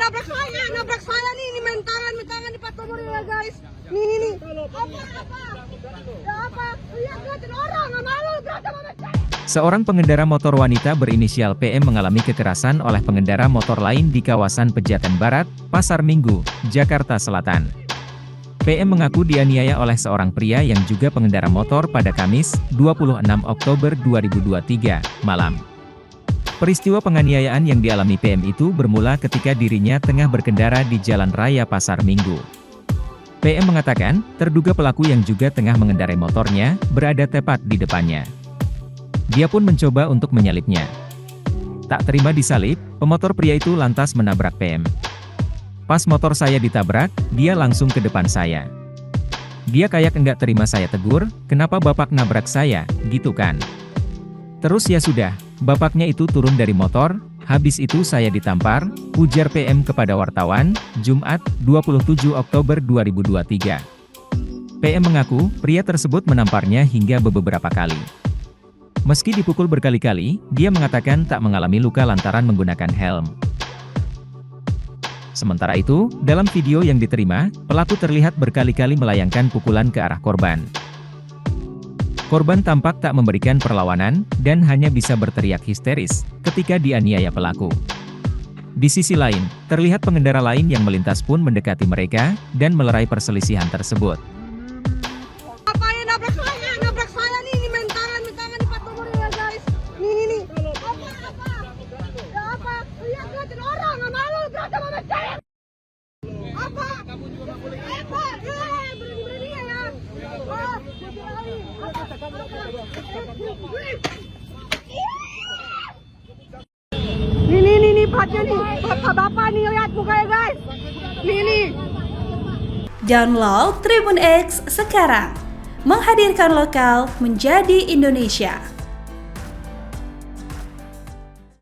nabrak saya nih, ini main tangan di plat nomor ya guys. Nih. Apa? Lihat ngeliatin orang, nggak malu berantem sama cewek. Seorang pengendara motor wanita berinisial PM mengalami kekerasan oleh pengendara motor lain di kawasan Pejaten Barat, Pasar Minggu, Jakarta Selatan. PM mengaku dianiaya oleh seorang pria yang juga pengendara motor pada Kamis, 26 Oktober 2023, malam. Peristiwa penganiayaan yang dialami PM itu bermula ketika dirinya tengah berkendara di Jalan Raya Pasar Minggu. PM mengatakan, terduga pelaku yang juga tengah mengendarai motornya, berada tepat di depannya. Dia pun mencoba untuk menyalipnya. Tak terima disalip, pemotor pria itu lantas menabrak PM. Pas motor saya ditabrak, dia langsung ke depan saya. Dia kayak enggak terima saya tegur, kenapa bapak nabrak saya, gitu kan. Terus ya sudah, bapaknya itu turun dari motor, habis itu saya ditampar, ujar PM kepada wartawan, Jumat, 27 Oktober 2023. PM mengaku, pria tersebut menamparnya hingga beberapa kali. Meski dipukul berkali-kali, dia mengatakan tak mengalami luka lantaran menggunakan helm. Sementara itu, dalam video yang diterima, pelaku terlihat berkali-kali melayangkan pukulan ke arah korban. Korban tampak tak memberikan perlawanan, dan hanya bisa berteriak histeris ketika dianiaya pelaku. Di sisi lain, terlihat pengendara lain yang melintas pun mendekati mereka, dan melerai perselisihan tersebut. Nabrak saya nih, ini main tangan di plat nomor ya guys. Nih. Apa? Lihat ngeliatin orang, nggak malu berantem sama cewek. Apa? Berani-beraninya ya. Nih platnya nih, bapak nih, lihat mukanya guys. Nih. Download Tribun X sekarang, menghadirkan lokal menjadi Indonesia.